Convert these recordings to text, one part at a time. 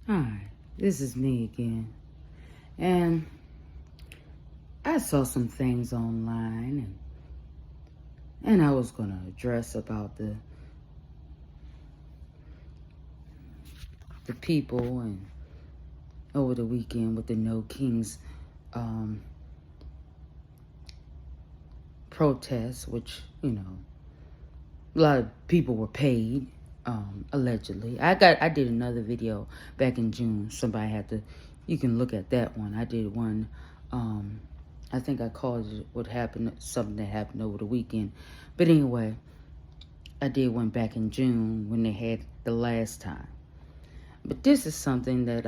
Hi, this is me again. And I saw some things online and I was going to address about the people and over the weekend with the No Kings um, protests, which, a lot of people were paid, allegedly. I did another video back in June. You can look at that one. I did one, I think I called it something that happened over the weekend. But anyway, I did one back in June when they had the last time. But this is something that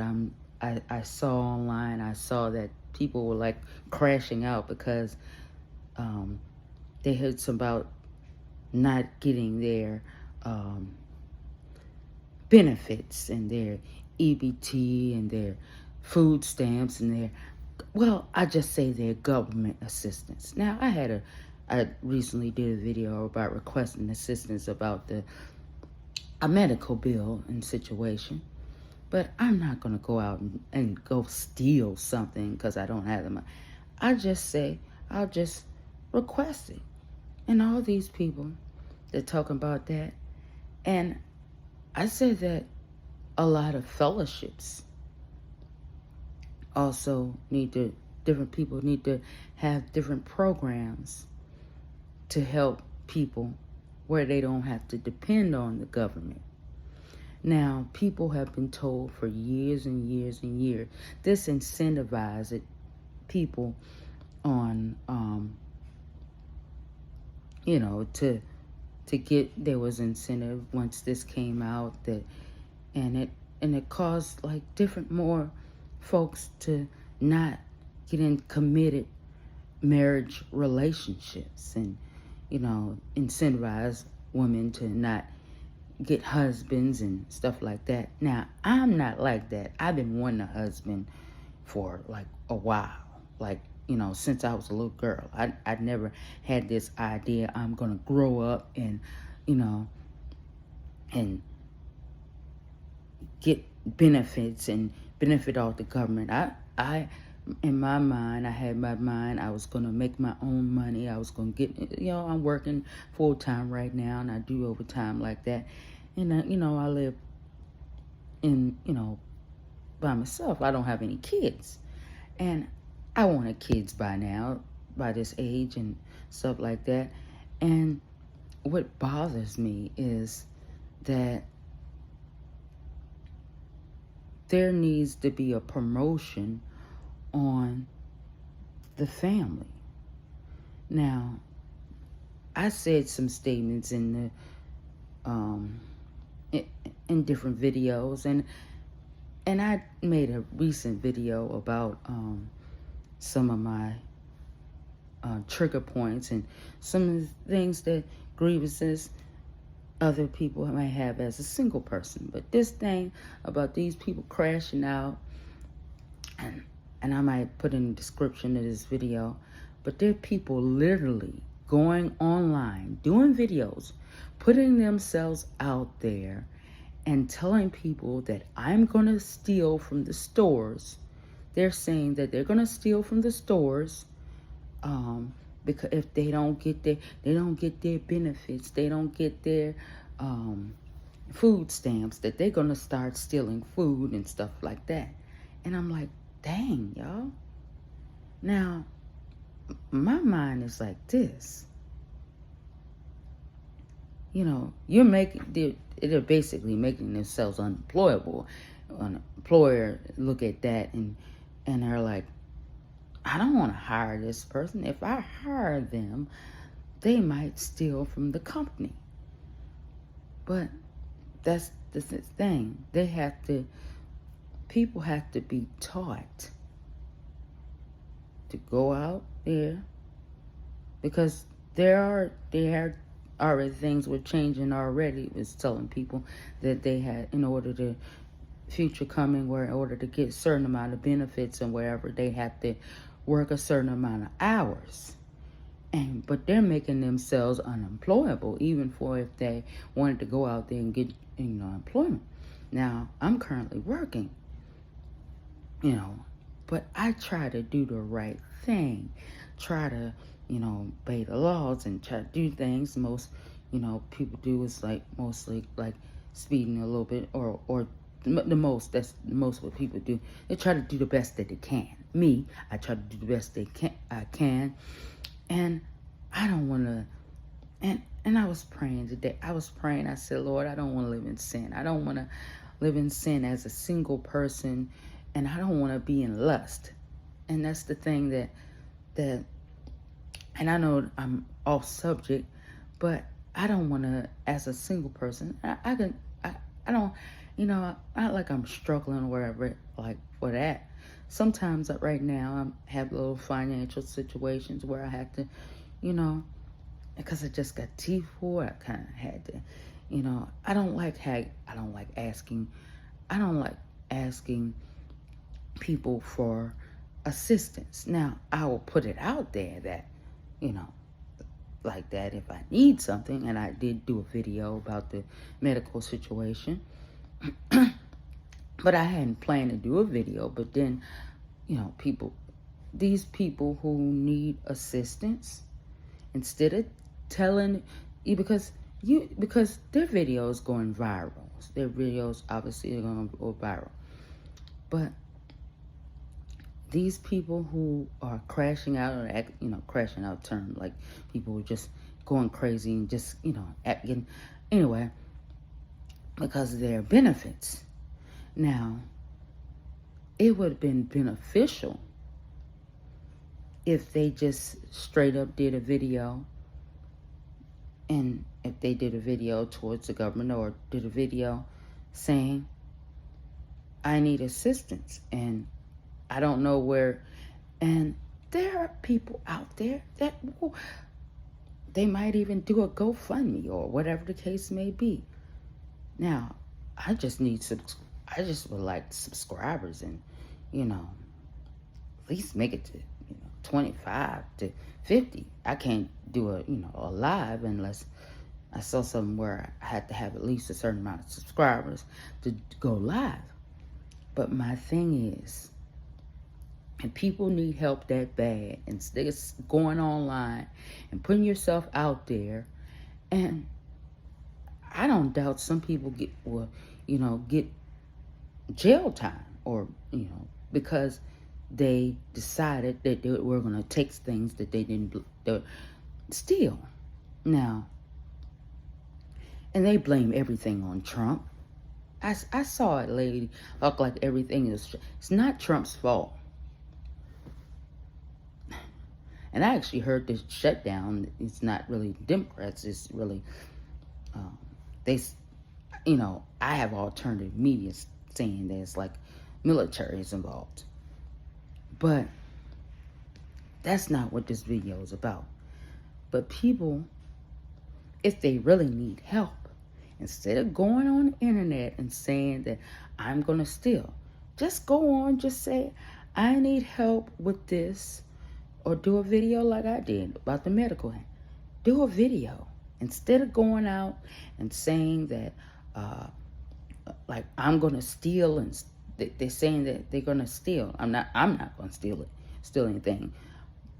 I saw online. I saw that people were like crashing out because they heard some about not getting their benefits and their EBT and their food stamps and I just say their government assistance. Now, I recently did a video about requesting assistance about a medical bill and situation, but I'm not going to go out and go steal something because I don't have the money. I just say I'll just request it. And all these people, they're talking about that. And I said that a lot of fellowships also different people need to have different programs to help people where they don't have to depend on the government. Now, people have been told for years and years and years, this incentivizes people on, to get, there was incentive once this came out and it caused like different more folks to not get in committed marriage relationships and, incentivize women to not get husbands and stuff like that. Now, I'm not like that. I've been wanting a husband for like a while. Like, since I was a little girl. I never had this idea I'm going to grow up and, and get benefits and benefit off the government. I in my mind, I was going to make my own money. I was going to get, I'm working full time right now and I do overtime like that. And, I live in, by myself. I don't have any kids. And I wanted kids by now, by this age and stuff like that. And what bothers me is that there needs to be a promotion on the family. Now, I said some statements in different videos, and I made a recent video about some of my trigger points and some of the things that grievances other people might have as a single person. But this thing about these people crashing out, and I might put in the description of this video, but there are people literally going online, doing videos, putting themselves out there and telling people that I'm going to steal from the stores. They're saying that they're going to steal from the stores because if they don't get their benefits, they don't get their food stamps, that they're going to start stealing food and stuff like that. And I'm like, dang, y'all. Now, my mind is like this. They're basically making themselves unemployable. An employer look at that and they're like, I don't want to hire this person. If I hire them, they might steal from the company. But that's the thing. People have to be taught to go out there, because there are already things were changing already. It was telling people that they had, in order to future coming, where in order to get a certain amount of benefits and wherever, they have to work a certain amount of hours. But they're making themselves unemployable, even for if they wanted to go out there and get employment. Now, I'm currently working, you know, but I try to do the right thing, try to, obey the laws and try to do things most, people do is like mostly like speeding a little bit or that's the most what people do. They try to do the best that they can. Me, I try to do the best I can, and I don't want to. And I was praying today. I was praying. I said, Lord, I don't want to live in sin. I don't want to live in sin as a single person, and I don't want to be in lust. And that's the thing that, and I know I'm off subject, but I don't want to, as a single person, I don't, not like I'm struggling or whatever, like for that. Sometimes right now I have little financial situations where I have to, because I just got T4, I kind of had to, I don't like asking people for assistance. Now, I will put it out there that, like that if I need something, and I did do a video about the medical situation, but I hadn't planned to do a video, but then, these people who need assistance, instead of telling you, because their videos going viral. Their videos obviously are going to go viral. But these people who are crashing out, or crashing out term, like people who are just going crazy and just, acting, anyway, because of their benefits. Now, it would have been beneficial if they just straight up did a video, and if they did a video towards the government or did a video saying, I need assistance and I don't know where, and there are people out there that they might even do a GoFundMe or whatever the case may be. Now, I just would like subscribers and, at least make it to 25 to 50. I can't do a live unless I saw something where I had to have at least a certain amount of subscribers to go live. But my thing is, and people need help that bad, and they're going online and putting yourself out there, and I don't doubt some people get jail time, or because they decided that they were going to take things that they didn't steal. Now, and they blame everything on Trump. I saw a lady look like everything is, it's not Trump's fault. And I actually heard this shutdown, it's not really Democrats, it's really, I have alternative media saying that it's like military is involved. But that's not what this video is about. But people, if they really need help, instead of going on the internet and saying that I'm going to steal, just go on, just say, I need help with this, or do a video like I did about the medical. Do a video. Instead of going out and saying that, like, I'm going to steal, and they're saying that they're going to steal. I'm not going to steal anything.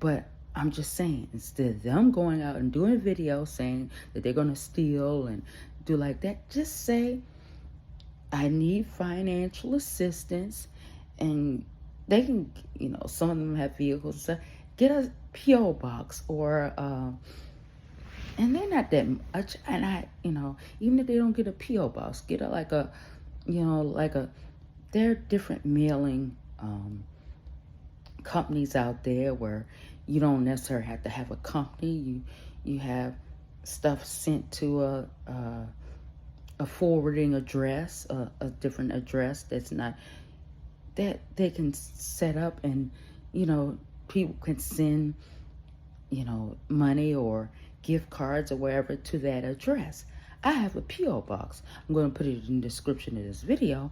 But I'm just saying, instead of them going out and doing a video saying that they're going to steal and do like that, just say, I need financial assistance. And they can, some of them have vehicles, so get a P.O Box, or, and they're not that much. And I, even if they don't get a P.O Box, get there are different mailing companies out there where you don't necessarily have to have a company. You have stuff sent to a forwarding address, a different address that's not, that they can set up, and people can send money or gift cards or wherever to that address. I have a P.O Box. I'm going to put it in the description of this video,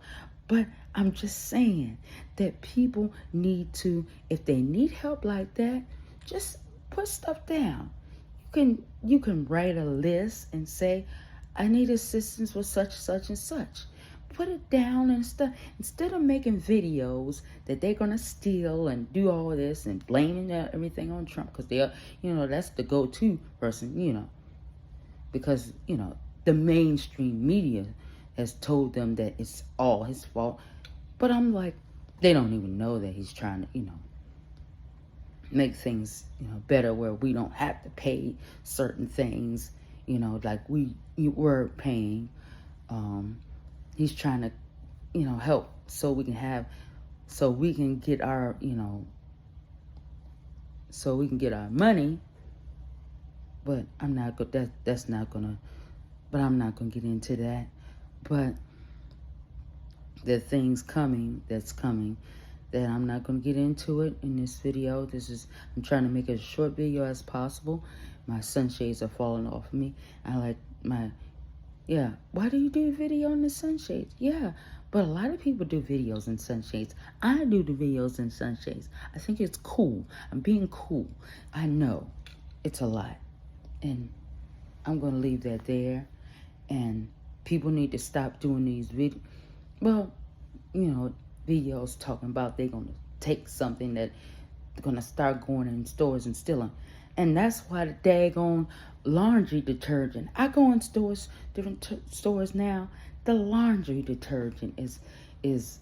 but I'm just saying that people need to, if they need help like that, just put stuff down. You can write a list and say, I need assistance with such, such, and such. put it down and stuff. Instead of making videos that they're going to steal and do all this and blaming everything on Trump, because they're, that's the go-to person, because, the mainstream media has told them that it's all his fault. But I'm like, they don't even know that he's trying to, make things, better, where we don't have to pay certain things, like we were paying. He's trying to, help so we can get our, so we can get our money. But I'm not good. That's not gonna. But I'm not gonna get into that. But the things that's coming, that I'm not gonna get into it in this video. I'm trying to make it as short video as possible. My sunshades are falling off of me. Why do you do a video on the sunshades? Yeah, but a lot of people do videos in sunshades. I do the videos in sunshades. I think it's cool. I'm being cool. I know it's a lot. And I'm going to leave that there. And people need to stop doing these videos talking about they're going to take something that they're going to start going in stores and stealing. And that's why the daggone laundry detergent. I go in stores, different stores now. The laundry detergent is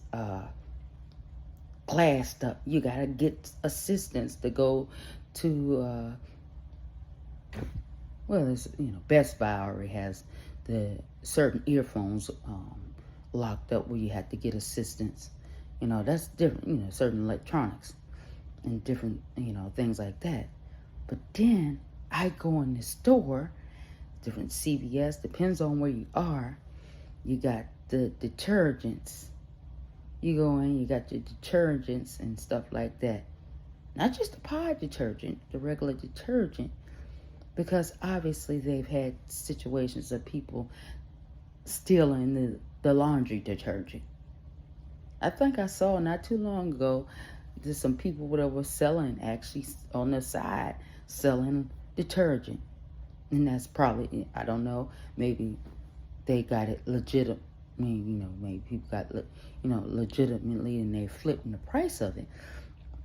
glassed up. You got to get assistance to go to... Best Buy already has the certain earphones locked up where you have to get assistance. That's different, certain electronics and different, things like that. But then I go in the store, different CVS, depends on where you are. You got the detergents. You go in, you got your detergents and stuff like that. Not just the pod detergent, the regular detergent. Because obviously they've had situations of people stealing the laundry detergent. I think I saw not too long ago, there's some people that were selling, actually on the side, selling detergent. And that's probably, I don't know, maybe they got it legitimate. Maybe people got, legitimately, and they're flipping the price of it.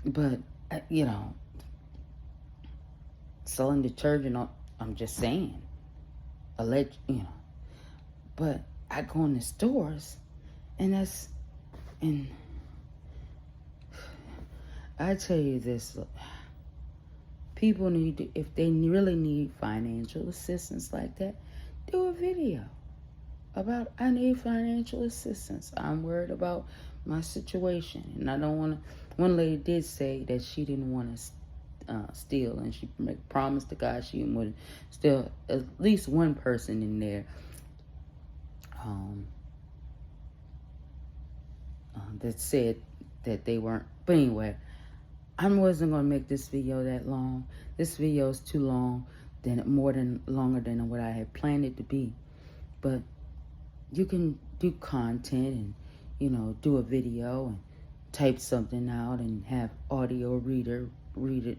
But, selling detergent, I'm just saying, but I go in the stores, and I tell you this, look, people need to, if they really need financial assistance like that, do a video about, I need financial assistance. I'm worried about my situation, and I don't want to. One lady did say that she didn't want to steal, and she promised to God she would steal at least one person in there that said that they weren't. But anyway, I wasn't going to make this video that long. This video is too long, longer than what I had planned it to be. But you can do content and do a video and type something out and have audio reader read it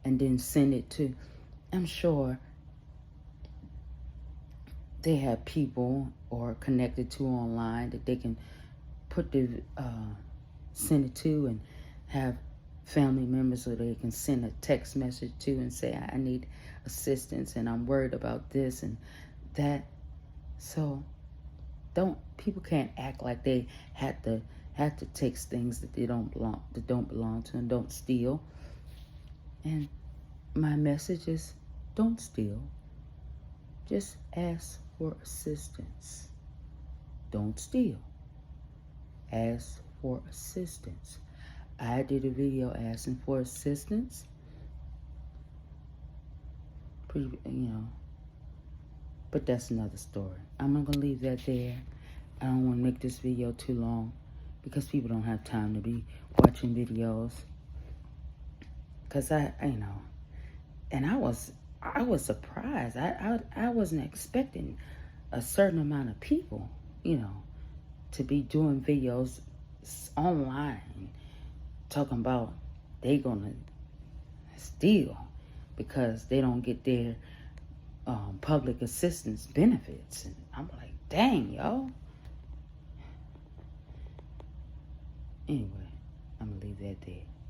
and then send it to, I'm sure they have people or connected to online that they can send it to, and have family members so they can send a text message to and say, I need assistance and I'm worried about this and that. So people can't act like they have to take things that don't belong to, and don't steal. And my message is, don't steal. Just ask for assistance. Don't steal. Ask for assistance. I did a video asking for assistance. But that's another story. I'm not going to leave that there. I don't want to make this video too long because people don't have time to be watching videos. Because and I was surprised. I wasn't expecting a certain amount of people, to be doing videos online talking about they gonna steal because they don't get their public assistance benefits. And I'm like, dang, yo. Anyway, I'm going to leave that there.